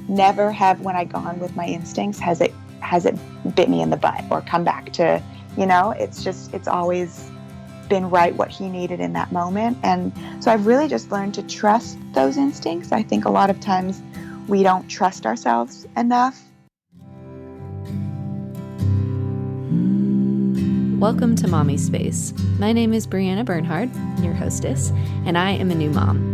never have, when I gone with my instincts, has it bit me in the butt or come back to, it's always been right what he needed in that moment. And so I've really just learned to trust those instincts. I think a lot of times we don't trust ourselves enough. Welcome to Mommispace. My name is Brianna Bernhard, your hostess, and I am a new mom.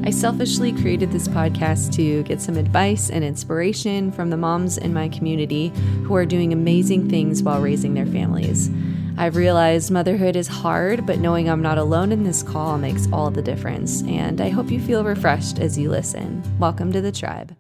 I selfishly created this podcast to get some advice and inspiration from the moms in my community who are doing amazing things while raising their families. I've realized motherhood is hard, but knowing I'm not alone in this call makes all the difference, and I hope you feel refreshed as you listen. Welcome to the tribe.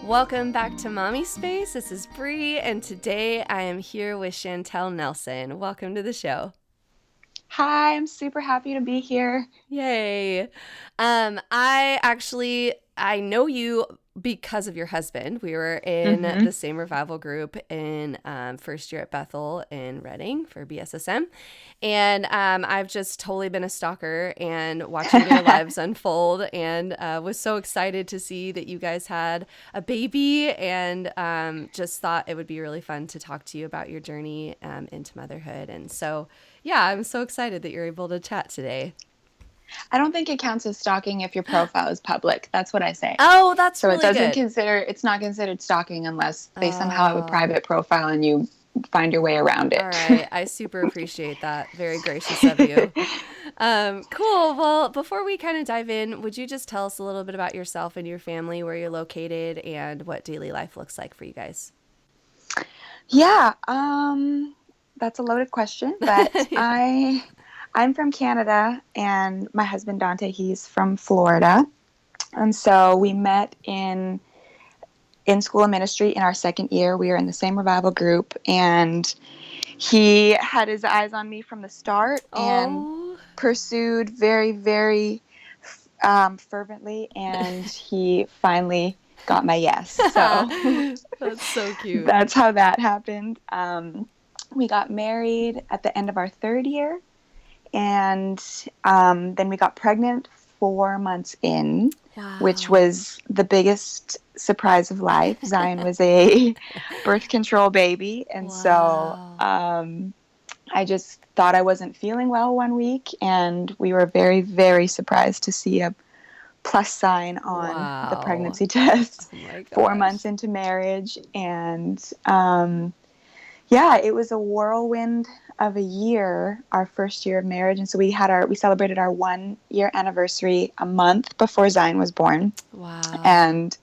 Welcome back to Mommispace. This is Bree, and today I am here with Chantelle Nelson. Welcome to the show. Hi, I'm super happy to be here. Yay. I know you because of your husband. We were in the same revival group in first year at Bethel in Reading for BSSM. And I've just totally been a stalker and watching your lives unfold, and was so excited to see that you guys had a baby, and just thought it would be really fun to talk to you about your journey into motherhood. And so, yeah, I'm so excited that you're able to chat today. I don't think it counts as stalking if your profile is public. That's what I say. Oh, that's so really it's not considered stalking unless they somehow have a private profile and you find your way around it. All right. I super appreciate that. Very gracious of you. Cool. Well, before we kind of dive in, would you just tell us a little bit about yourself and your family, where you're located, and what daily life looks like for you guys? Yeah. That's a loaded question, but I'm from Canada, and my husband Dante, he's from Florida. And so we met in school of ministry in our second year. We were in the same revival group, and he had his eyes on me from the start and pursued very, very fervently, and he finally got my yes. So that's so cute. That's how that happened. We got married at the end of our third year, and then we got pregnant 4 months in. Wow. Which was the biggest surprise of life. Zion was a birth control baby. And so I just thought I wasn't feeling well one week, and we were very, very surprised to see a plus sign on the pregnancy test 4 months into marriage. And it was a whirlwind of a year, our first year of marriage. And so we celebrated our 1 year anniversary a month before Zion was born. Wow. And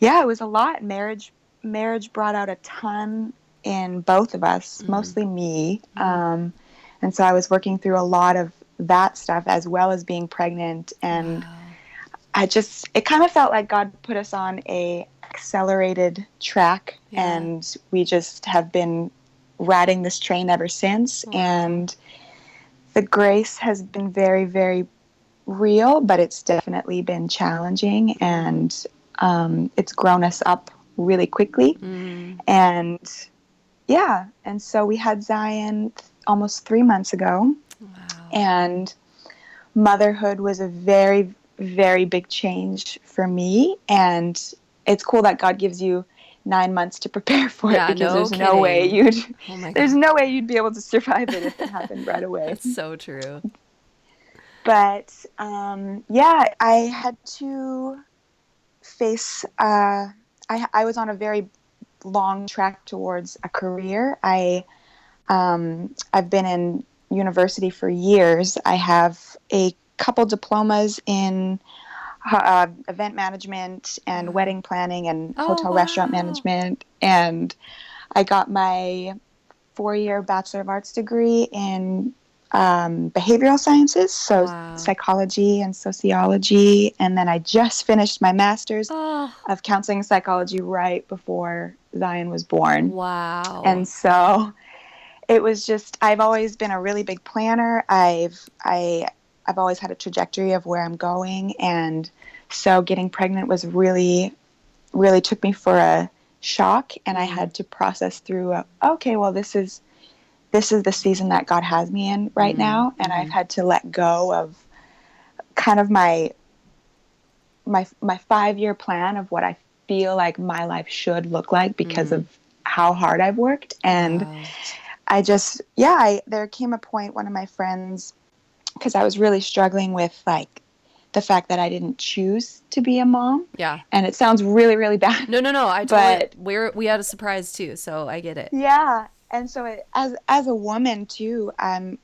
it was a lot. Marriage brought out a ton in both of us, mostly me. And so I was working through a lot of that stuff as well as being pregnant. And it kind of felt like God put us on a accelerated track, and we just have been riding this train ever since. And the grace has been very, very real, but it's definitely been challenging, and it's grown us up really quickly. And so we had Zion almost 3 months ago. And motherhood was a very, very big change for me, and it's cool that God gives you 9 months to prepare for it, because there's no way you'd be able to survive it if it happened right away. That's so true. But I had to face. I was on a very long track towards a career. I've been in university for years. I have a couple diplomas in event management and wedding planning and hotel restaurant management. And I got my 4-year Bachelor of Arts degree in behavioral sciences, so psychology and sociology. And then I just finished my master's of counseling and psychology right before Zion was born. Wow. And so it was just, I've always been a really big planner. I I've always had a trajectory of where I'm going. And so getting pregnant was really, really took me for a shock. And I had to process through, okay, well, this is the season that God has me in right now. And I've had to let go of kind of my 5-year plan of what I feel like my life should look like because of how hard I've worked. And Wow. I just, there came a point, one of my friends, because I was really struggling with like the fact that I didn't choose to be a mom. Yeah. And it sounds really, really bad. No. I totally, But we had a surprise too, so I get it. yeah. And so as a woman too, I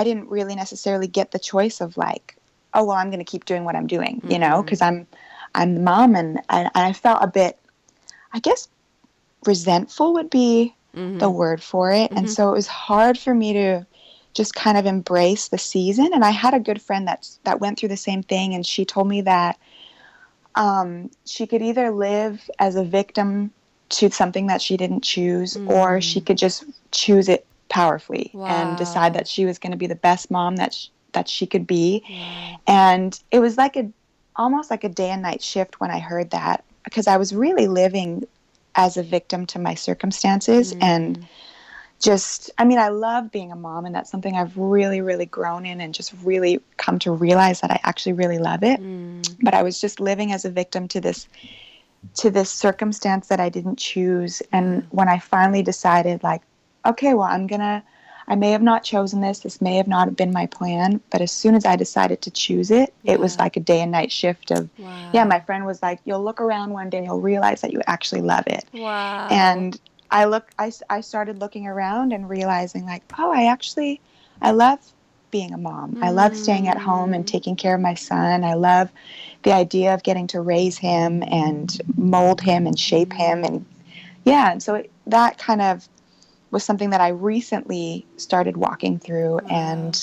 didn't really necessarily get the choice of like, oh, well, I'm going to keep doing what I'm doing, you know, because I'm the mom. And I felt a bit, I guess, resentful would be the word for it. And so it was hard for me to just kind of embrace the season. And I had a good friend that went through the same thing. And she told me that she could either live as a victim to something that she didn't choose, or she could just choose it powerfully and decide that she was going to be the best mom that she could be. Wow. And it was like almost like a day and night shift when I heard that, because I was really living as a victim to my circumstances. And just, I mean, I love being a mom, and that's something I've really, really grown in and just really come to realize that I actually really love it. But I was just living as a victim to this circumstance that I didn't choose. And when I finally decided, like, okay, well, I may have not chosen this. This may have not been my plan. But as soon as I decided to choose it, it was like a day and night shift of, my friend was like, you'll look around one day and you'll realize that you actually love it. Wow. And I started looking around and realizing like, oh, I love being a mom. I love staying at home and taking care of my son. I love the idea of getting to raise him and mold him and shape him. And and so that kind of was something that I recently started walking through. And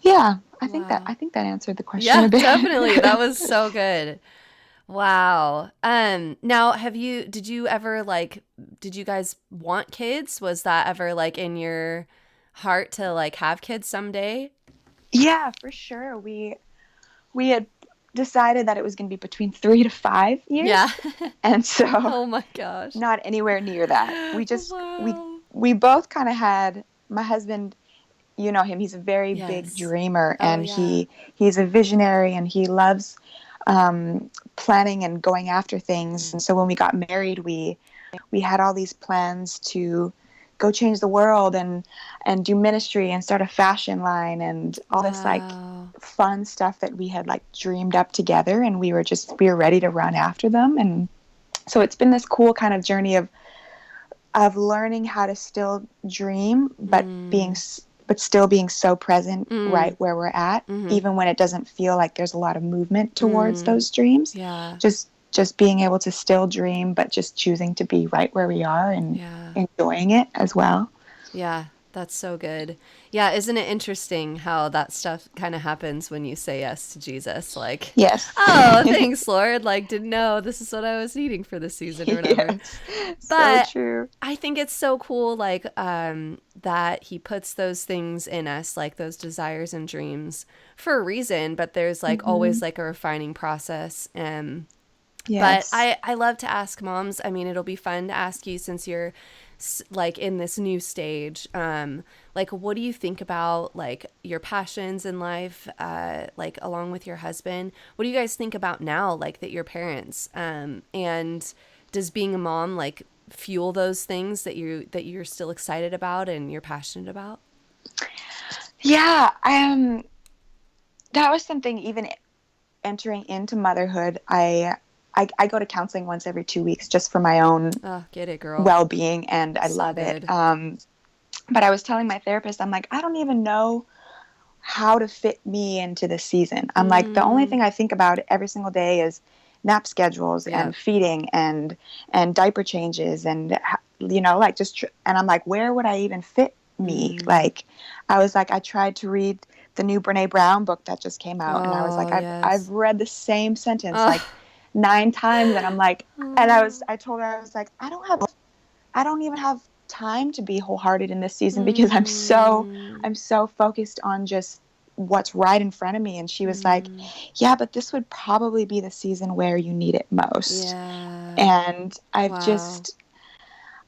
I think that answered the question a bit. Definitely. That was so good. Wow. Now did you ever did you guys want kids? Was that ever like in your heart to like have kids someday? Yeah, for sure. We had decided that it was going to be between 3 to 5 years. Yeah. And so Oh my gosh. not anywhere near that. We just Wow. we both kind of had, my husband, you know him, he's a very big dreamer, and he's a visionary, and he loves planning and going after things. And so when we got married, we had all these plans to go change the world and do ministry and start a fashion line and all this like fun stuff that we had like dreamed up together, and we were ready to run after them. And so it's been this cool kind of journey of learning how to still dream, but still being so present right where we're at, even when it doesn't feel like there's a lot of movement towards those dreams. Yeah. Just being able to still dream, but just choosing to be right where we are and enjoying it as well. Yeah, that's so good. Yeah, isn't it interesting how that stuff kind of happens when you say yes to Jesus? Like, yes. Oh, thanks, Lord. Like, didn't know this is what I was needing for this season or whatever. Yes. But so true. I think it's so cool, like, that he puts those things in us, like those desires and dreams for a reason, but there's like always like a refining process. Yes. But I love to ask moms. I mean, it'll be fun to ask you since you're like in this new stage. Like, what do you think about like your passions in life, like along with your husband? What do you guys think about now, like that you're parents? And does being a mom like fuel those things that you're still excited about and you're passionate about? Yeah, that was something, even entering into motherhood, I go to counseling once every 2 weeks just for my own get it, girl. well-being, and I love good. it. But I was telling my therapist, I'm like, I don't even know how to fit me into this season. I'm like, the only thing I think about every single day is nap schedules and feeding and diaper changes and, you know, like and I'm like, where would I even fit me? Like, I was like, I tried to read the new Brene Brown book that just came out, and I was like, I've read the same sentence like 9 times, and I'm like, and I told her, I was like, I don't even have time to be wholehearted in this season because I'm so focused on just what's right in front of me. And she was like, yeah, but this would probably be the season where you need it most. Yeah. And Wow.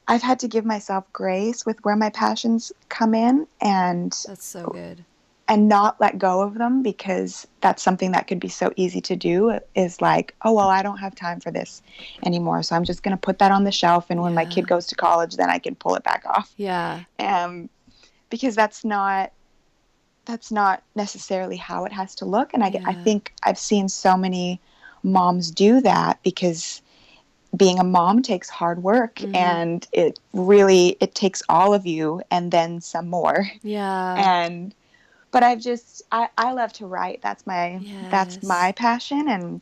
I've had to give myself grace with where my passions come in, That's so good. and not let go of them, because that's something that could be so easy to do, is like, oh, well, I don't have time for this anymore, so I'm just going to put that on the shelf, and when my kid Yeah. goes to college, then I can pull it back off. Yeah. Because that's not necessarily how it has to look. And I Yeah. think I've seen so many moms do that, because being a mom takes hard work, and it takes all of you and then some more. Yeah. And but I love to write. That's my Yes. passion. And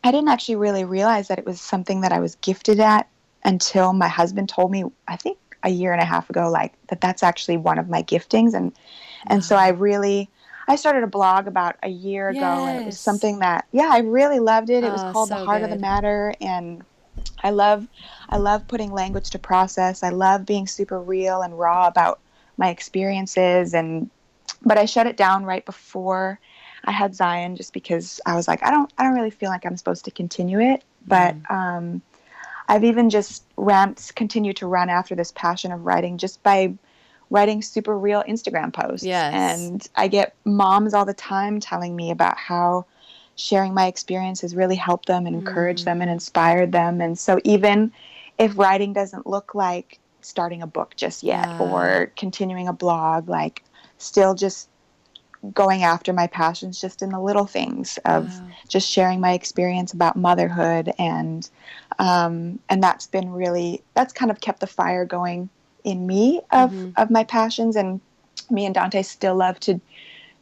I didn't actually really realize that it was something that I was gifted at until my husband told me, I think a year and a half ago, like that's actually one of my giftings. And so Wow. I started a blog about a year ago, and it was Yes. something that, yeah, I really loved it. It was Oh, called The so Heart of the good. Matter. And I love I love putting language to process. I love being super real and raw about my experiences. And but I shut it down right before I had Zion, just because I was like, I don't really feel like I'm supposed to continue it. But I've even just continued to run after this passion of writing, just by writing super real Instagram posts. Yes. And I get moms all the time telling me about how sharing my experience has really helped them and encouraged them and inspired them. And so even if writing doesn't look like starting a book just yet, Yeah. or continuing a blog, like still just going after my passions, just in the little things of Wow. just sharing my experience about motherhood. And that's kind of kept the fire going in me of my passions. And me and Dante still love to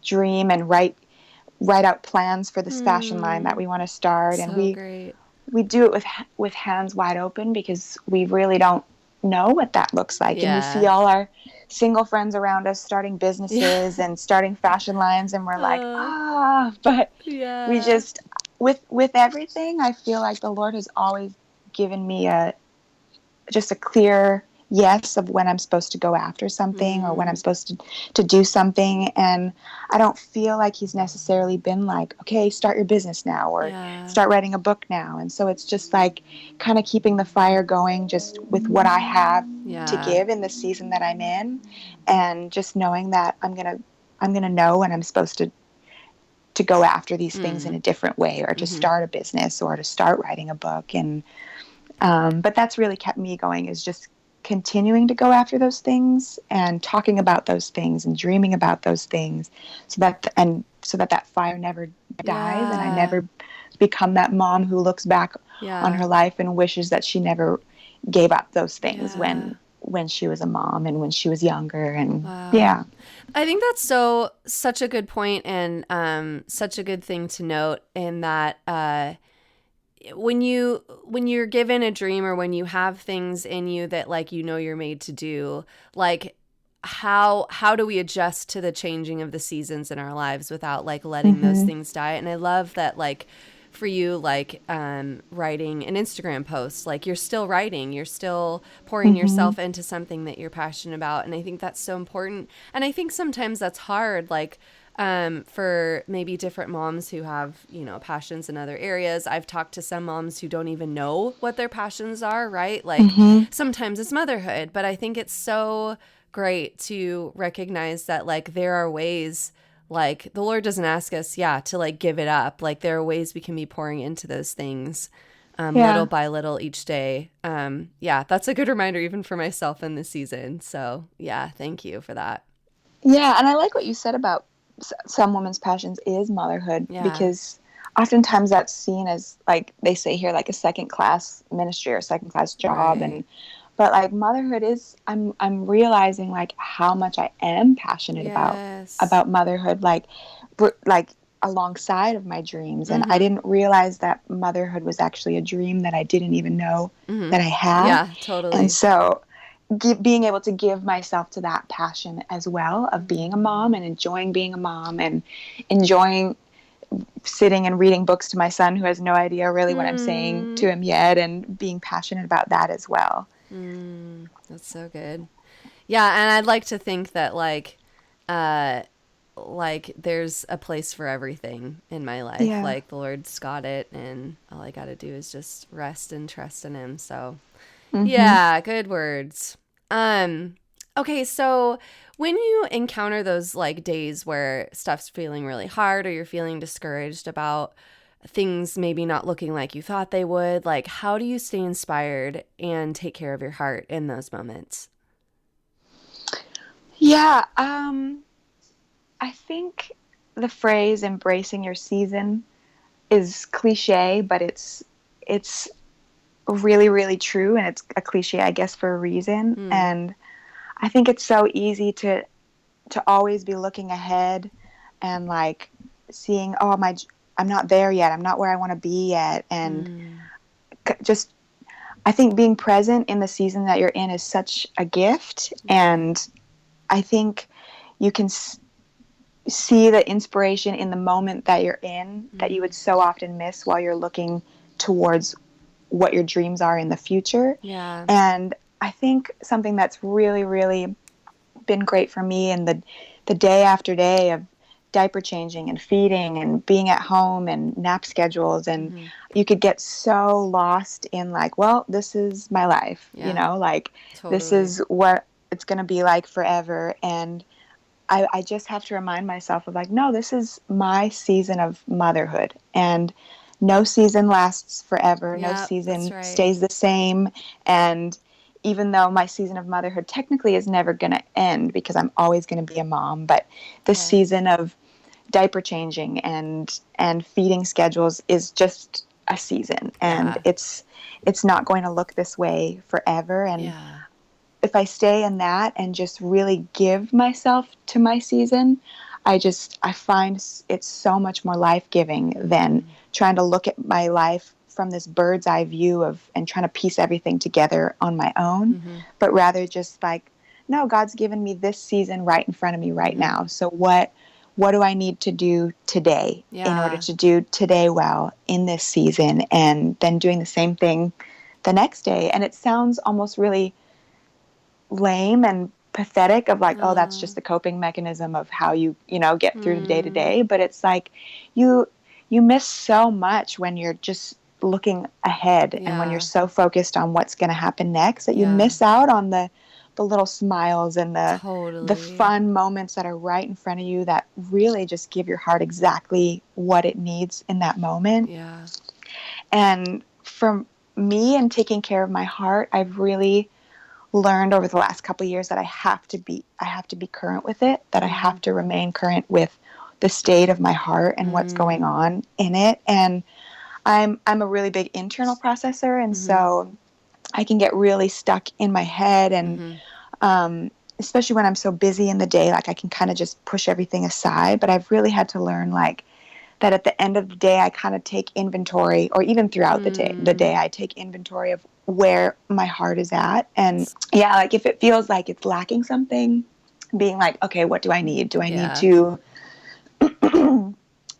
dream and write out plans for this fashion line that we want to start. And So we great. we do it with hands wide open, because we really don't know what that looks like. And we see Yeah. all our single friends around us starting Yeah. businesses and starting fashion lines, and we're like, uh, but we yeah. just with everything, I feel like the Lord has always given me a clear yes of when I'm supposed to go after something, or when I'm supposed to do something. And I don't feel like he's necessarily been like, okay, start your business now, or Yeah. start writing a book now. And so it's just like kind of keeping the fire going, just with what I have to Yeah. give in the season that I'm in. And just knowing that I'm gonna know when I'm supposed to go after these things in a different way, or to start a business, or to start writing a book. And but that's really kept me going, is just continuing to go after those things, and talking about those things, and dreaming about those things, so that fire never dies, and I Yeah. never become that mom who looks back on Yeah. her life and wishes that she never gave up those things Yeah. when she was a mom and when she was younger. And Wow. yeah. I think that's such a good point, and such a good thing to note, in that when you're given a dream, or when you have things in you that, like, you're made to do, like, how do we adjust to the changing of the seasons in our lives without, like, letting those Mhm. things die? And I love that, like, for you, like, writing an Instagram post, like, you're still writing, you're still pouring Mhm. yourself into something that you're passionate about. And I think that's so important. And I think sometimes that's hard, like, for maybe different moms who have, passions in other areas. I've talked to some moms who don't even know what their passions are, right? Like, Mhm. sometimes it's motherhood, but I think it's so great to recognize that, like, there are ways, like, the Lord doesn't ask us, to, like, give it up. Like, there are ways we can be pouring into those things, little Yeah. by little each day. Yeah, that's a good reminder even for myself in this season. So yeah, thank you for that. Yeah, and I like what you said about some women's passions is motherhood, Yeah. because oftentimes that's seen as, like they say here, like a second class ministry or a second class job. Right. And but like motherhood is, I'm realizing like how much I am passionate about Yes. about motherhood, like alongside of my dreams. And I Mm-hmm. didn't realize that motherhood was actually a dream that I didn't even know Mm-hmm. that I had. Yeah, And totally. so being able to give myself to that passion as well, of being a mom and enjoying being a mom, and enjoying sitting and reading books to my son, who has no idea really what I'm saying Mm. to him yet, and being passionate about that as well. That's so good. Yeah, and I'd like to think that, like, uh like there's a place for everything in my life. Yeah. Like the Lord's got it, and all I got to do is just rest and trust in Him. So, Mm-hmm. yeah, good words. Um, okay, so when you encounter those like days where stuff's feeling really hard or you're feeling discouraged about things maybe not looking like you thought they would, like how do you stay inspired and take care of your heart in those moments? Yeah. I think the phrase embracing your season is cliche, but it's really, really true, and it's a cliche, I guess, for a reason. Mm, And I think it's so easy to always be looking ahead and like seeing, oh, I'm not there yet. I'm not where I want to be yet, and mm, just I think being present in the season that you're in is such a gift, yeah. and I think you can see the inspiration in the moment that you're in that you Mm, would so often miss while you're looking towards what your dreams are in the future. yeah. And I think something that's really, really been great for me in the day after day of diaper changing and feeding and being at home and nap schedules, and Mm-hmm. you could get so lost in like, well, this is my life, Yeah. like this Totally. is what it's going to be like forever. And I just have to remind myself of like, no, this is my season of motherhood, and no season lasts forever. No Yeah, that's season right. stays the same. And even though my season of motherhood technically is never going to end because I'm always going to be a mom, but this Yeah. season of diaper changing and feeding schedules is just a season, and Yeah. it's not going to look this way forever. And Yeah. if I stay in that and just really give myself to my season, I find it's so much more life-giving than Mm, trying to look at my life from this bird's eye view of and trying to piece everything together on my own, mm-hmm. but rather just like, no, God's given me this season right in front of me right Mm-hmm. now. So what do I need to do today in order Yeah. to do today well in this season, and then doing the same thing the next day. And it sounds almost really lame and pathetic of like, oh, that's Uh, just the coping mechanism of how get through the day to mm, day. But it's like you you miss so much when you're just looking ahead and when you're yeah. so focused on what's going to happen next that you Yeah. miss out on the little smiles and the Totally. fun moments that are right in front of you that really just give your heart exactly what it needs in that moment. Yeah. And for me and taking care of my heart, I've really learned over the last couple of years that I have to be current with it, that I Mm-hmm. have to remain current with the state of my heart and what's going Mm, on in it. And I'm a really big internal processor, and mm-hmm. so I can get really stuck in my head, and Mm-hmm. um, especially when I'm so busy in the day, like I can kind of just push everything aside. But I've really had to learn like that at the end of the day, I kind of take inventory, or even throughout the Mm. day, I take inventory of where my heart is at. And yeah, like if it feels like it's lacking something, being like, okay, what do I need? Do I need Yeah. to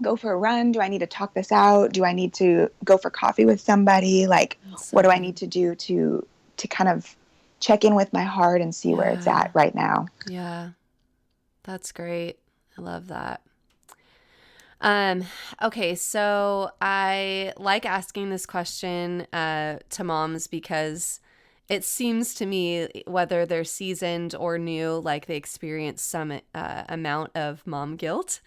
go for a run? Do I need to talk this out? Do I need to go for coffee with somebody? Like, That's what so do I need good. to do to kind of check in with my heart and see where it's Yeah. at right now? Yeah. That's great. I love that. Um, okay, so I like asking this question to moms because it seems to me, whether they're seasoned or new, like they experience some amount of mom guilt.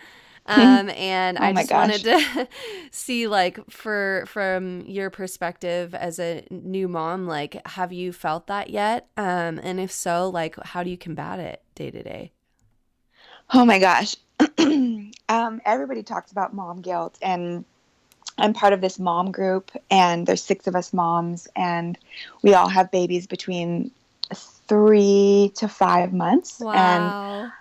And Oh I my just wanted gosh. to see, like, from your perspective as a new mom, like, have you felt that yet? And if so, like, how do you combat it day to day? Oh my gosh. Everybody talks about mom guilt, and I'm part of this mom group, and there's 6 of us moms, and we all have babies between 3 to 5 months. And Wow.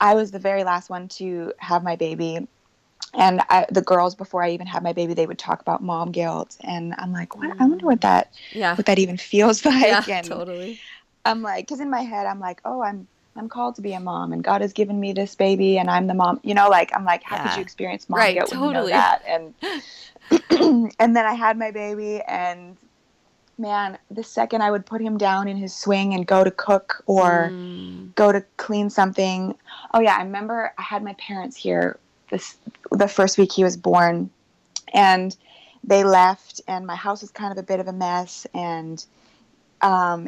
I was the very last one to have my baby. And the girls, before I even had my baby, they would talk about mom guilt, and I'm like, what? I wonder Mm. Yeah. what that even feels Yeah, like. And totally. I'm like, because in my head, I'm like, oh, I'm called to be a mom, and God has given me this baby, and I'm the mom. Like I'm like, how could you Yeah. experience mom Right, guilt when you know totally. that? And and then I had my baby, and man, the second I would put him down in his swing and go to cook or Mm. go to clean something. Oh yeah, I remember I had my parents here this the first week he was born, and they left, and my house was kind of a bit of a mess, and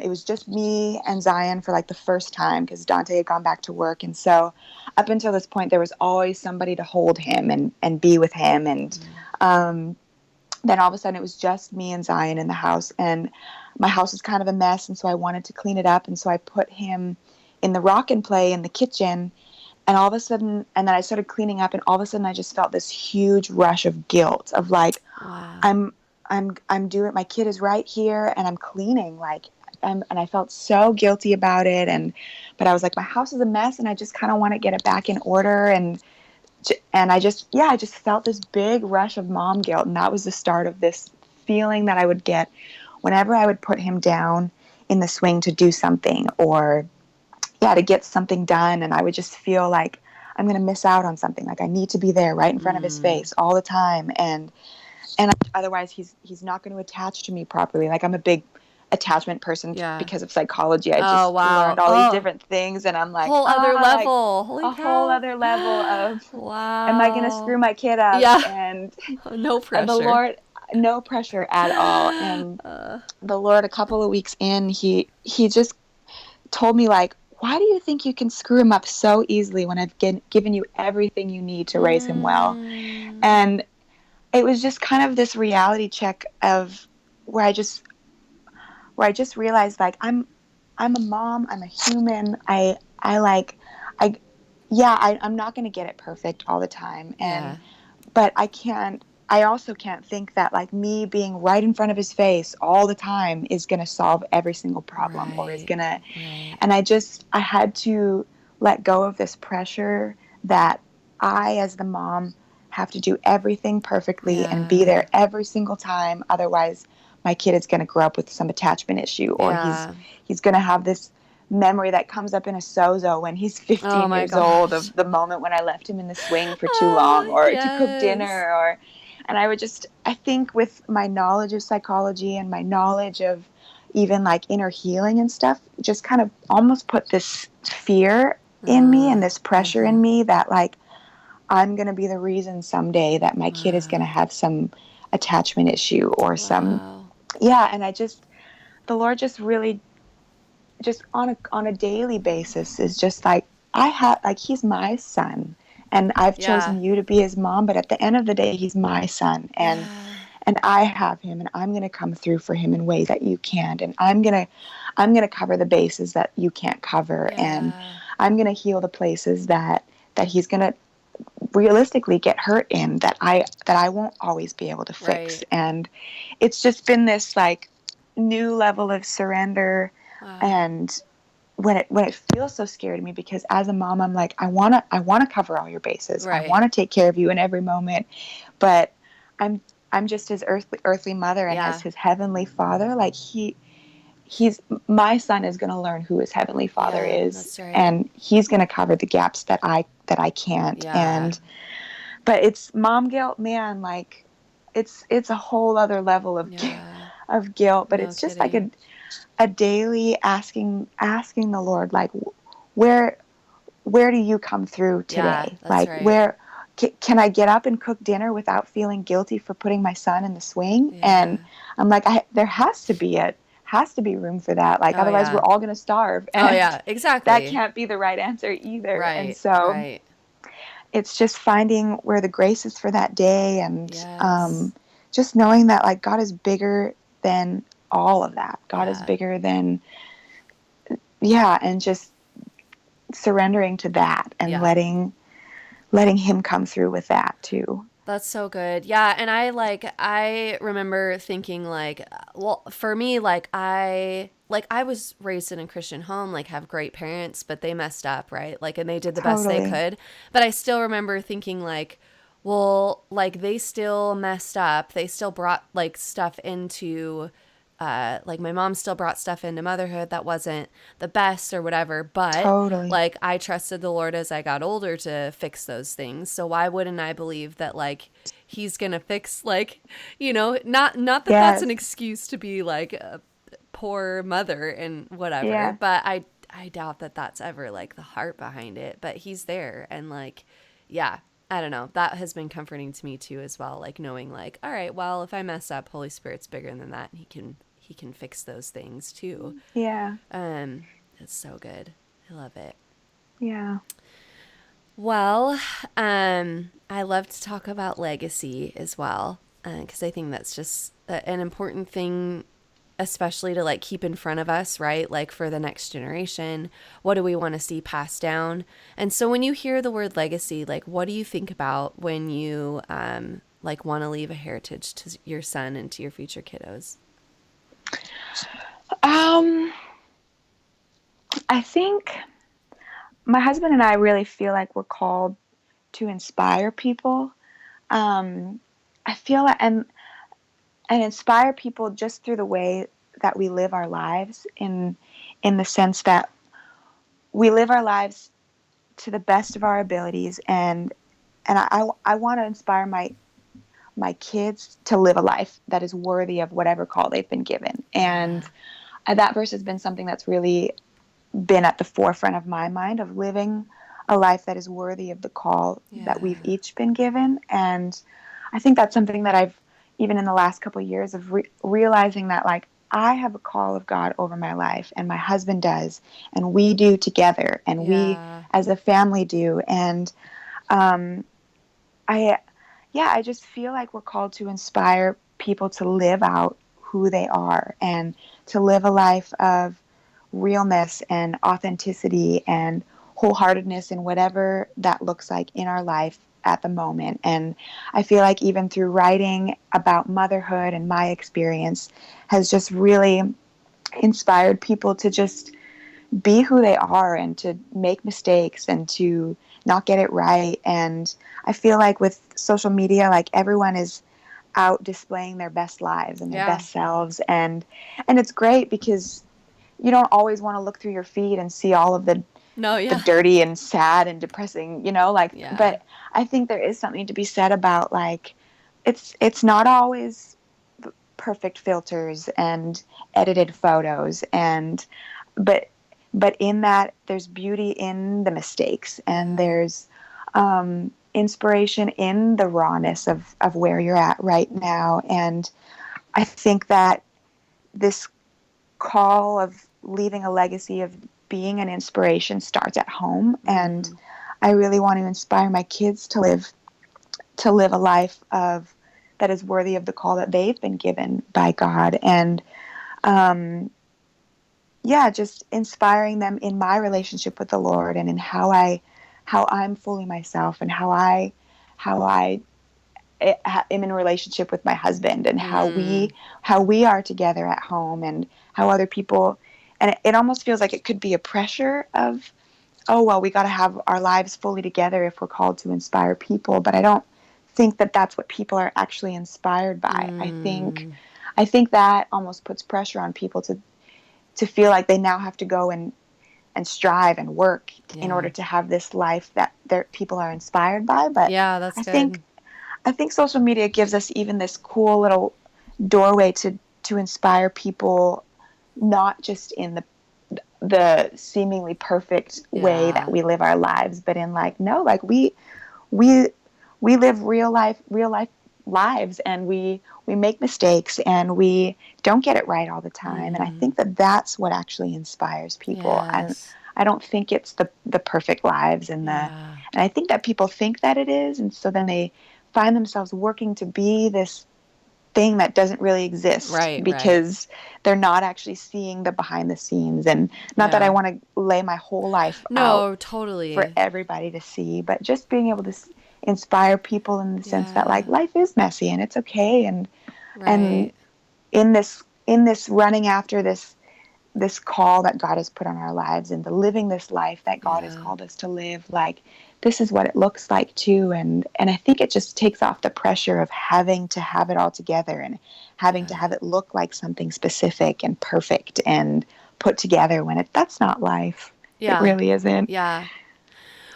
it was just me and Zion for like the first time because Dante had gone back to work. And so up until this point, there was always somebody to hold him and be with him. And um, then all of a sudden it was just me and Zion in the house. And my house was kind of a mess. And so I wanted to clean it up. And so I put him in the rock and play in the kitchen. And all of a sudden, and then I started cleaning up. And all of a sudden I just felt this huge rush of guilt of like, Wow. I'm I'm doing, my kid is right here and I'm cleaning, like, and I felt so guilty about it. And but I was like, my house is a mess and I just kind of want to get it back in order. And I just, yeah, I just felt this big rush of mom guilt, and that was the start of this feeling that I would get whenever I would put him down in the swing to do something, or yeah, to get something done. And I would just feel like I'm going to miss out on something, like I need to be there right in front of his Mm. face all the time. And otherwise he's not going to attach to me properly. Like, I'm a big attachment person Yeah. because of psychology. I Oh, just learned wow. all these Oh, different things, and I'm like, whole other like level. Holy a whole cow. other level of, am I going to screw Wow. my kid up? Yeah. And No the pressure. Lord, no pressure at all. And the Lord, a couple of weeks in, he just told me, like, why do you think you can screw him up so easily when I've given you everything you need to raise him well? Mm. And it was just kind of this reality check of where I just where I just realized, like, I'm a mom, I'm a human. I like I yeah, I'm not going to get it perfect all the time. And Yeah. but I also can't think that, like, me being right in front of his face all the time is going to solve every single problem, or is Right. going to. Right. And I had to let go of this pressure that I, as the mom, have to do everything perfectly and be Yeah. there every single time. Otherwise, my kid is going to grow up with some attachment issue, or Yeah. he's going to have this memory that comes up in a sozo when he's Oh 15 my years old gosh. of the moment when I left him in the swing for too long, or to cook Yes. dinner, or. And I think with my knowledge of psychology and my knowledge of even like inner healing and stuff, just kind of almost put this fear in me and this pressure in me that, like, I'm going to be the reason someday that my kid is going to Wow. have some attachment issue or some, Wow. yeah. And the Lord just really, just on a daily basis is just like, he's my son, and I've Yeah. chosen you to be his mom, but at the end of the day, he's my son. Yeah. And I have him, and I'm going to come through for him in ways that you can't. And I'm going to cover the bases that you can't cover. And Yeah. I'm going to heal the places that he's going to realistically get hurt in, that I won't always be able to fix. Right. And it's just been this, like, new level of surrender. Wow. And when it feels so scary to me, because as a mom, I'm like, I want to cover all your bases. I Right. want to take care of you in every moment. But I'm I'm just his earthly mother, and as Yeah. his heavenly father, like, he's my son is going to learn who his heavenly father Yeah. is, That's right. and he's going to cover the gaps that I can't. Yeah. And but it's mom guilt, man. Like, it's a whole other level Yeah. of guilt. But No it's just like kidding. a daily asking the Lord, like, where where do you come through Yeah. today? That's Like, right. where can I get up and cook dinner without feeling guilty for putting my son in the swing? And Yeah. I'm like, there has to be room for that. Like, Oh otherwise we're yeah. all going to starve, Oh and yeah. that Exactly. can't be the right answer either. And Right. so Right. it's just finding where the grace is for that day, and Yes. just knowing that, like, God is bigger than all of that. God is Yeah. bigger than, yeah, and just surrendering to that and Yeah. letting him come through with that too. That's so good. Yeah, and I remember thinking like well, for me I was raised in a Christian home, like have great parents, but they messed up, right? Like and they did the best they Totally. could. But I still remember thinking like well, like they still messed up. They still brought like stuff into like my mom still brought stuff into motherhood that wasn't the best or whatever, but Totally. like I trusted the Lord as I got older to fix those things. So why wouldn't I believe that like he's going to fix, like, not that that's an Yes. excuse to be like a poor mother and whatever, Yeah. but I doubt that that's ever like the heart behind it, but he's there. And like, yeah, I don't know. That has been comforting to me too as well. Like knowing like, all right, well, if I mess up, Holy Spirit's bigger than that, and he can fix those things too. Yeah. Um, it's so good. I love it. Yeah. Well, I love to talk about legacy as well, because I think that's just an important thing, especially to like keep in front of us, right? Like for the next generation, what do we want to see passed down? And so when you hear the word legacy, like what do you think about when you like want to leave a heritage to your son and to your future kiddos? Um, I think my husband and I really feel like we're called to inspire people. Um, I feel like, and inspire people just through the way that we live our lives in the sense that we live our lives to the best of our abilities, and I want to inspire my kids to live a life that is worthy of whatever call they've been given. And Yeah. that verse has been something that's really been at the forefront of my mind, of living a life that is worthy of the call that we've Yeah. each been given. And I think that's something that I've, even in the last couple of years, of realizing that like I have a call of God over my life, and my husband does, and we do together, and we Yeah. as a family do. And um, I yeah, I just feel like we're called to inspire people to live out who they are, and to live a life of realness and authenticity and wholeheartedness in whatever that looks like in our life at the moment. And I feel like even through writing about motherhood and my experience has just really inspired people to just be who they are and to make mistakes and to not get it right. And I feel like with social media, like everyone is out displaying their best lives and their Yeah. best selves, and it's great because you don't always want to look through your feed and see all of No, the yeah. dirty and sad and depressing, like, Yeah. but I think there is something to be said about like it's not always perfect filters and edited photos, and but in that there's beauty in the mistakes, and Yeah. there's inspiration in the rawness of where you're at right now. And I think that this call of leaving a legacy of being an inspiration starts at home, and Mm. I really want to inspire my kids to live a life of that is worthy of the call that they've been given by God. And um, yeah, just inspiring them in my relationship with the Lord, and in how I'm fully myself, and how I am in a relationship with my husband, and Mm. how we are together at home, and how other people. And it almost feels like it could be a pressure of, oh well, we got to have our lives fully together if we're called to inspire people. But I don't think that that's what people are actually inspired by. Mm. I think that almost puts pressure on people to feel like they now have to go and strive and work in order Yeah. to have this life that their people are inspired by. But Yeah, that's I think good. I think social media gives us even this cool little doorway to inspire people, not just in the seemingly perfect way that Yeah. we live our lives, but in like, no, like we we live real life lives, and we make mistakes, and we don't get it right all the time. And I Mm. think that that's what actually inspires people. And Yes. I don't think it's the perfect lives, Yeah. and I think that people think that it is, and so then they find themselves working to be this thing that doesn't really exist, Right, right. because they're not actually seeing the behind the scenes. And not that I Yeah. want to lay my whole life out No, for totally. everybody to see, but just being able to inspire people in the sense that Yeah. like life is messy and it's okay. And Right. in this running after this call that God has put on our lives, and the living this life that God has Yeah. called us to live, like this is what it looks like too. And I think it just takes off the pressure of having to have it all together and having to Yeah. have it look like something specific and perfect and put together when that's not life. It Yeah. really isn't. Yeah.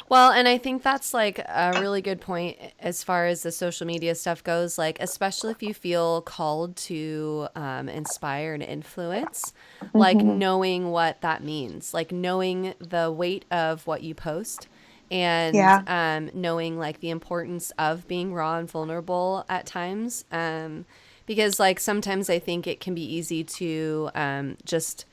Well, and I think that's like a really good point as far as the social media stuff goes. Like, especially if you feel called to inspire and influence, like Mm-hmm. knowing what that means, like knowing the weight of what you post and Yeah. knowing like the importance of being raw and vulnerable at times. Because like sometimes I think it can be easy to just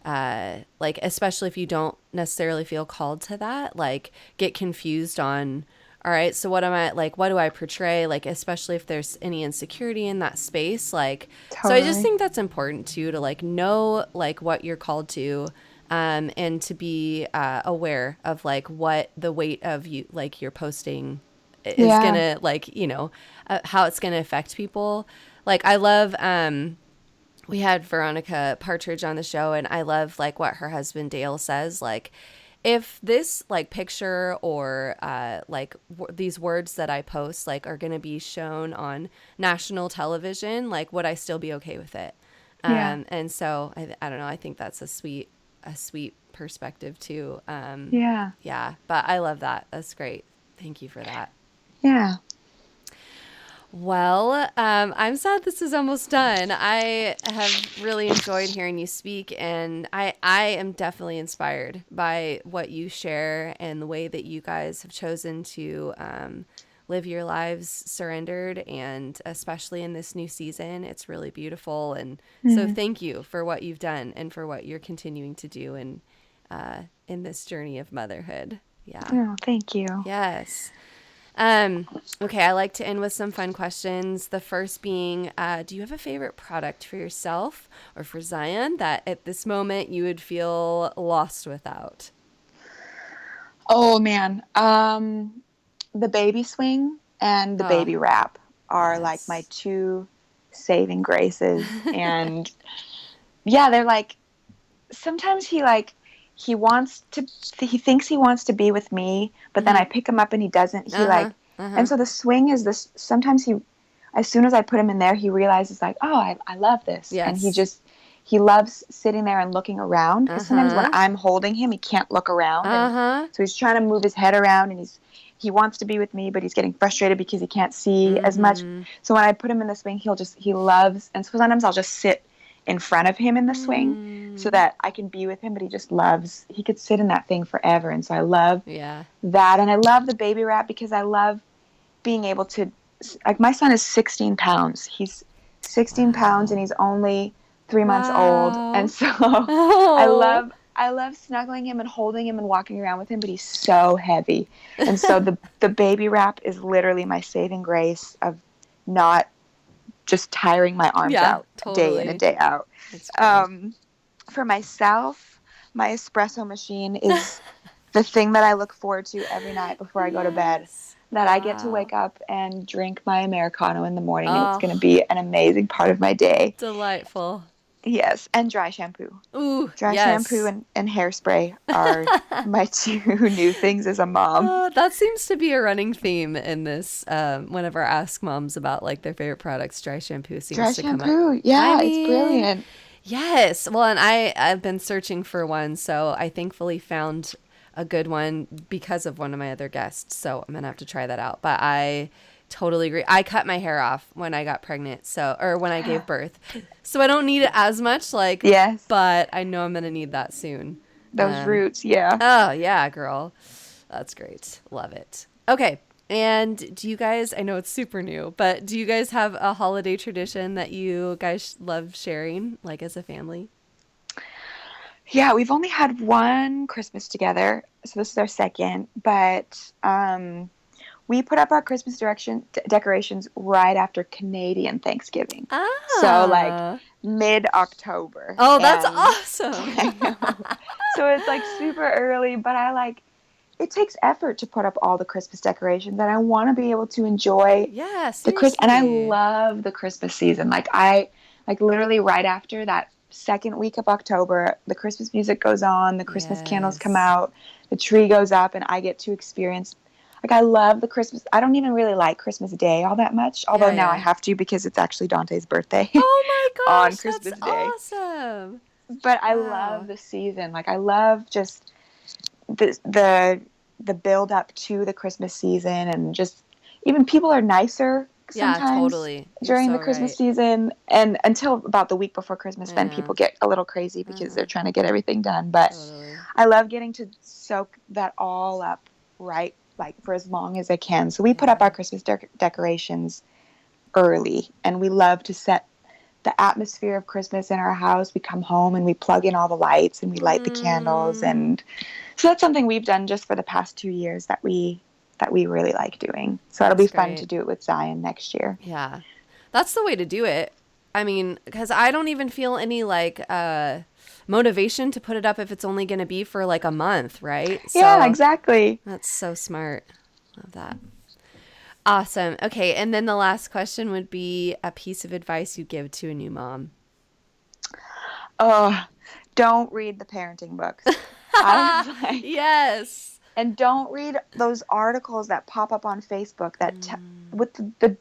like especially if you don't necessarily feel called to that, like get confused on, all right, so what am I like, what do I portray, like especially if there's any insecurity in that space, like so I just Totally. think that's important too, to like know like what you're called to, and to be aware of like what the weight of you like you're posting is Yeah. gonna like, you know, how it's gonna affect people. Like I love we had Veronica Partridge on the show, and I love like what her husband Dale says, like if this like picture or these words that I post like are going to be shown on national television, like would I still be okay with it? Yeah. And so I don't know, I think that's a sweet perspective too. Yeah. Yeah, but I love that. That's great. Thank you for that. Yeah. Well, I'm sad this is almost done. I have really enjoyed hearing you speak, and I am definitely inspired by what you share and the way that you guys have chosen to live your lives surrendered, and especially in this new season, it's really beautiful. And so, Mm. thank you for what you've done and for what you're continuing to do in this journey of motherhood. Yeah. Oh, thank you. Yes. Um, okay, I like to end with some fun questions. The first being, do you have a favorite product for yourself or for Zion that at this moment you would feel lost without? Oh man. The baby swing and the Oh, baby wrap are like my yes. two saving graces. And yeah, they're like sometimes he thinks he wants to be with me, but then Mm-hmm. I pick him up and he doesn't. He Uh-huh. like Uh-huh. and so the swing is this sometimes he as soon as I put him in there, he realizes like, oh, I love this. And Yes. he loves sitting there and looking around because sometimes when Uh-huh. I'm holding him, he can't look around. And Uh-huh. so he's trying to move his head around and he wants to be with me, but he's getting frustrated because he can't see as much. Mm-hmm. So when I put him in the swing, he loves, and so sometimes I'll just sit in front of him in the swing so Mm. that I can be with him, but he could sit in that thing forever. And so I love Yeah. that. And I love the baby wrap because I love being able to, like, my son is 16 pounds. He's 16 pounds and Wow. he's only 3 months old. And Wow. so I Oh. love, I love snuggling him and holding him and walking around with him, but he's so heavy. And so the baby wrap is literally my saving grace of not just tiring my arms Yeah, out day in and totally. day out. That's great. Um, for myself, my espresso machine is the thing that I look forward to every night before I go to bed. Yes. That I get to Wow. wake up and drink my Americano in the morning, and it's going to Oh, be an amazing part of my day. delightful. Yes, and dry shampoo. Ooh, Dry shampoo yes. and hairspray are my two new things as a mom. That seems to be a running theme in this. Whenever I ask moms about like their favorite products, dry shampoo Dry seems to come up. shampoo, I yeah, it's mean, brilliant. yes. Well, and I've been searching for one, so I thankfully found a good one because of one of my other guests. So I'm gonna have to try that out. But I totally agree. I cut my hair off when I got pregnant, so or when I gave birth, so I don't need it as much. Like, Yes, but I know I'm gonna need that soon. those roots, yeah. Oh yeah, girl, that's great. Love it. Okay. And do you guys, I know it's super new, but do you guys have a holiday tradition that you guys love sharing, like as a family? Yeah, we've only had one Christmas together, so this is our second. But we put up our Christmas decorations right after Canadian Thanksgiving, so like Ah. mid-October, Oh, that's and awesome. I know. So it's like super early, but I like it takes effort to put up all the Christmas decorations, and I want to be able to enjoy Yeah, and I seriously. love the Christmas season. Like I like literally right after that second week of October, the Christmas music goes on, the Christmas candles come Yes. out, the tree goes up, and I get to experience. Like, I love the Christmas. I don't even really like Christmas Day all that much, although Yeah, now I yeah. have to because it's actually Dante's birthday Oh my on gosh, that's Christmas Day. awesome. But I love Wow. the season. Like, I love just the build up to the Christmas season, and just even people are nicer Yeah, sometimes totally. You're during so the Christmas right. season, and until about the week before Christmas, I then know. people get a little crazy because they're Uh-huh. trying to get everything done. But Totally. I love getting to soak that all up right, like for as long as I can. So we put up Yeah. our Christmas decorations early, and we love to set the atmosphere of Christmas in our house. We come home and we plug in all the lights and we light the candles, Mm, and so that's something we've done just for the past 2 years that we really like doing. So it'll be that's fun to great. do it with Zion next year. Yeah. That's the way to do it. I mean, because I don't even feel any like motivation to put it up if it's only going to be for like a month, right? Yeah, So exactly. that's so smart. Love that. Awesome. Okay. And then the last question would be a piece of advice you give to a new mom. Oh, don't read the parenting books. I've like, Yes. and don't read those articles that pop up on Facebook Mm, with the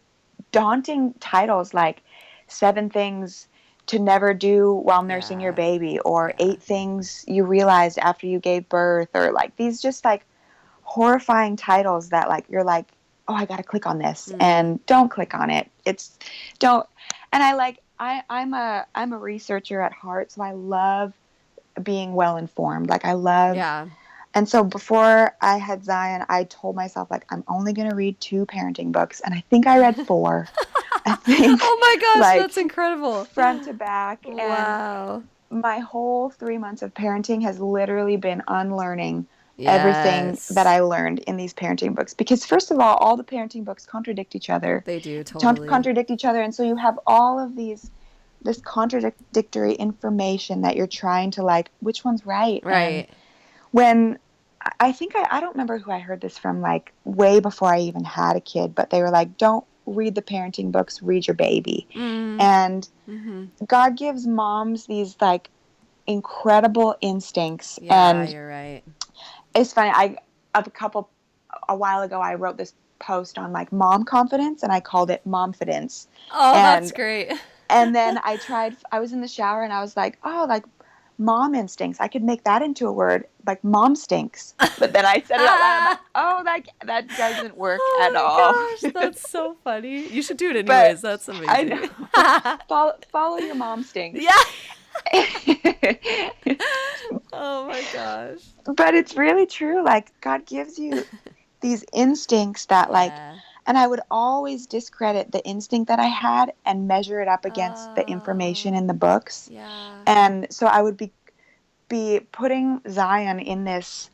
daunting titles like 7 things to never do while nursing your yeah. baby, or Yeah. 8 things you realized after you gave birth, or like these just like horrifying titles that like you're like, oh, I gotta click on this, Mm, and don't click on it. It's don't. And I'm a researcher at heart, so I love being well informed. Like, I love. yeah. And so before I had Zion, I told myself, like, I'm only going to read 2 parenting books. And I think I read 4. I think, Oh my gosh, like, that's incredible. front to back. And Wow. my whole 3 months of parenting has literally been unlearning everything that Yes. I learned in these parenting books. Because, first of all the parenting books contradict each other, They do totally. And so you have all of this contradictory information that you're trying to, like, which one's right? And Right. when I think I don't remember who I heard this from, like, way before I even had a kid, but they were like, don't read the parenting books, read your baby. Mm. And Mm-hmm. God gives moms these like incredible instincts. Yeah, And you're right. it's funny, a while ago I wrote this post on like mom confidence, and I called it Momfidence. Oh, that's And great. then I was in the shower and I was like, oh, like mom instincts. I could make that into a word, like mom stinks. But then I said it out loud. I'm like, oh, that doesn't work at all. Oh my gosh, that's so funny. You should do it But anyways. That's I amazing. know. Follow your mom stinks. Yeah. Oh my gosh. But it's really true. Like, God gives you these instincts that, like, Yeah. and I would always discredit the instinct that I had and measure it up against the information Oh, in the books. yeah. And so I would be putting Zion in this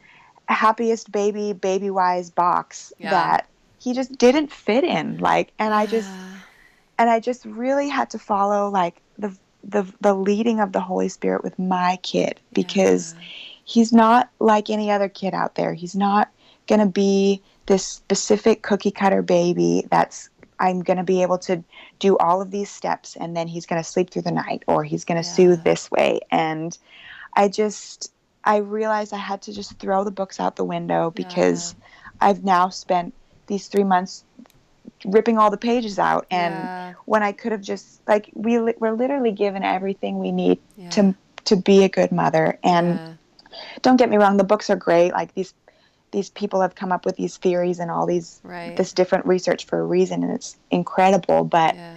happiest baby wise box Yeah. that he just didn't fit in. Like, Yeah. and I just really had to follow like the leading of the Holy Spirit with my kid, because Yeah. he's not like any other kid out there. He's not going to be this specific cookie cutter baby that's I'm going to be able to do all of these steps and then he's going to sleep through the night, or he's going to soothe Yeah. this way. And I just I realized I had to just throw the books out the window, Yeah. because I've now spent these 3 months ripping all the pages out. And Yeah. when I could have just like we're literally given everything we need Yeah. to be a good mother. And Yeah. don't get me wrong, the books are great. Like, these people have come up with these theories and all Right. this different research for a reason, and it's incredible. But Yeah.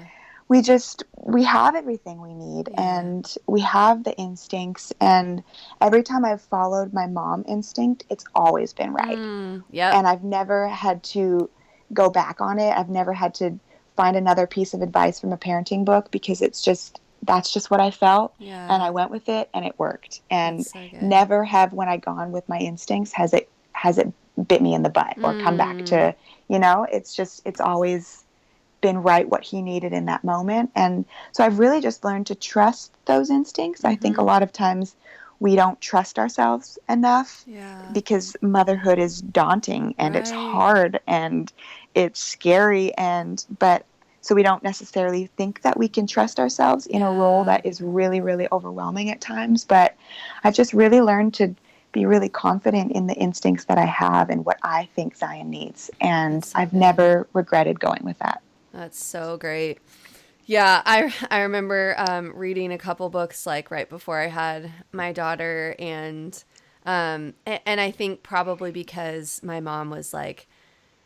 we have everything we need, Yeah. and we have the instincts. And every time I've followed my mom instinct, it's always been right. Mm. Yep. And I've never had to go back on it. I've never had to find another piece of advice from a parenting book, because that's just what I felt, and I Yeah. went with it and it worked. That's And so good. never have, when I gone with my instincts, has it bit me in the butt or come back Mm. to, it's always been right what he needed in that moment. And so I've really just learned to trust those instincts. I think Mm-hmm. a lot of times we don't trust ourselves enough, Yeah. because motherhood is daunting and it's Right. hard and it's scary. But so we don't necessarily think that we can trust ourselves in a role Yeah. that is really, really overwhelming at times. But I've just really learned to be really confident in the instincts that I have and what I think Zion needs. And That's so I've good. never regretted going with that. That's so great. Yeah, I remember reading a couple books like right before I had my daughter, and I think probably because my mom was like,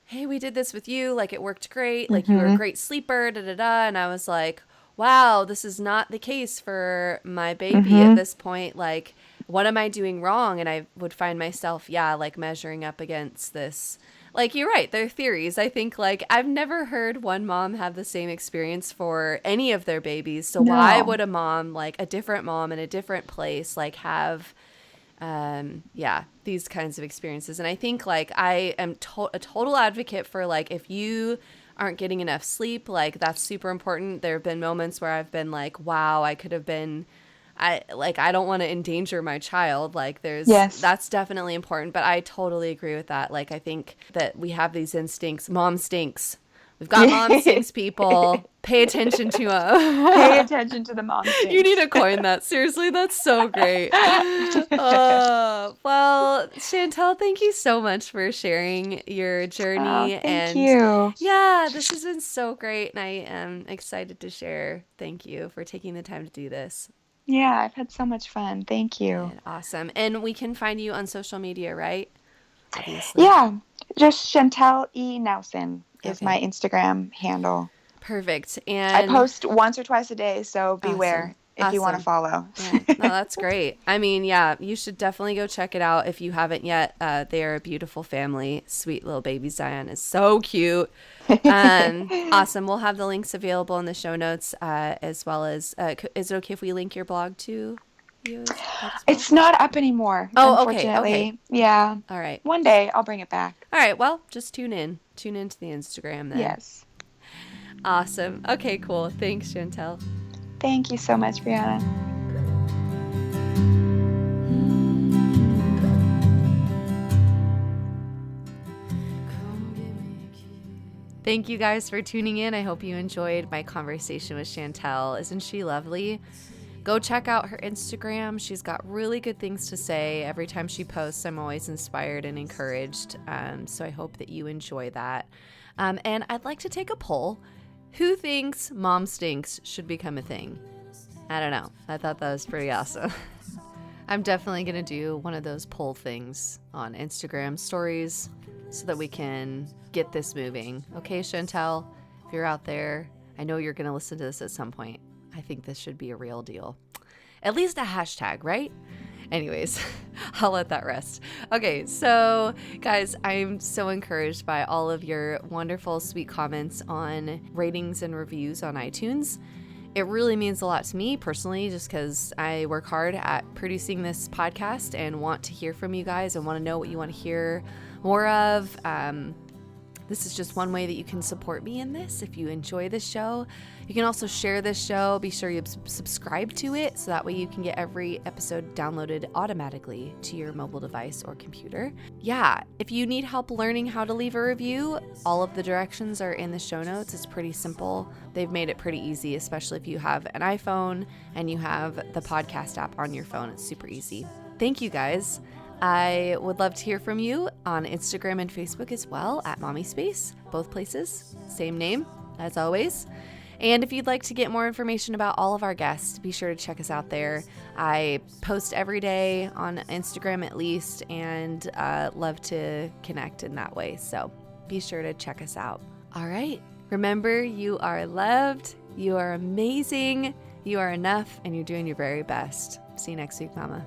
"Hey, we did this with you, like it worked great, like you were a Mm-hmm. great sleeper, da da da," and I was like, "Wow, this is not the case for my baby at Mm-hmm. this point. Like, what am I doing wrong?" And I would find myself, yeah, like measuring up against this. Like, you're right, they're theories. I think, like, I've never heard one mom have the same experience for any of their babies. So, why No. would a mom, like a different mom in a different place, like, have, yeah, these kinds of experiences? And I think, like, I am a total advocate for, like, if you aren't getting enough sleep, like, that's super important. There have been moments where I've been like, wow, I could have been I don't want to endanger my child. Like Yes. that's definitely important, but I totally agree with that. Like I think that we have these instincts. Mom stinks. We've got mom stinks, people. Pay attention to Pay them. attention to the mom You need stinks. to coin that. Seriously, that's so great. Well, Chantelle, thank you so much for sharing your Oh, journey. thank And you. yeah, this has been so great. And I am excited to share. Thank you for taking the time to do this. Yeah, I've had so much fun. Thank you. Good. Awesome. And we can find you on social media, right? Obviously. Yeah, just Chantelle E. Nelson is my Okay. Instagram handle. Perfect. I And post once or twice a day, so awesome. beware if you want to Awesome. follow. Yeah, no, that's great. I mean, yeah, you should definitely go check it out if you haven't yet. They are a beautiful family. Sweet little baby Zion is so cute. Awesome. We'll have the links available in the show notes, as well as. Is it okay if we link your blog to you that as well? It's not up anymore, Oh, okay. Okay. unfortunately. Yeah. All right. One day I'll bring it back. All right. Well, just tune in. Tune into the Instagram then. Yes. Awesome. Okay, cool. Thanks, Chantelle. Thank you so much, Brianna. Thank you guys for tuning in. I hope you enjoyed my conversation with Chantelle. Isn't she lovely? Go check out her Instagram. She's got really good things to say. Every time she posts, I'm always inspired and encouraged. So I hope that you enjoy that. And I'd like to take a poll. Who thinks mom stinks should become a thing? I don't know. I thought that was pretty awesome. I'm definitely going to do one of those poll things on Instagram stories so that we can get this moving. Okay, Chantelle, if you're out there, I know you're going to listen to this at some point. I think this should be a real deal. At least a hashtag, right? Anyways, I'll let that rest. Okay, so guys, I'm so encouraged by all of your wonderful, sweet comments on ratings and reviews on iTunes. It really means a lot to me personally, just because I work hard at producing this podcast and want to hear from you guys and want to know what you want to hear more of. This is just one way that you can support me in this. If you enjoy this show, you can also share this show. Be sure you subscribe to it so that way you can get every episode downloaded automatically to your mobile device or computer. Yeah, if you need help learning how to leave a review, all of the directions are in the show notes. It's pretty simple. They've made it pretty easy, especially if you have an iPhone and you have the podcast app on your phone. It's super easy. Thank you guys. I would love to hear from you on Instagram and Facebook as well at Mommispace, both places, same name as always. And if you'd like to get more information about all of our guests, be sure to check us out there. I post every day on Instagram at least, and love to connect in that way. So be sure to check us out. All right. Remember, you are loved, you are amazing, you are enough, and you're doing your very best. See you next week, Mama.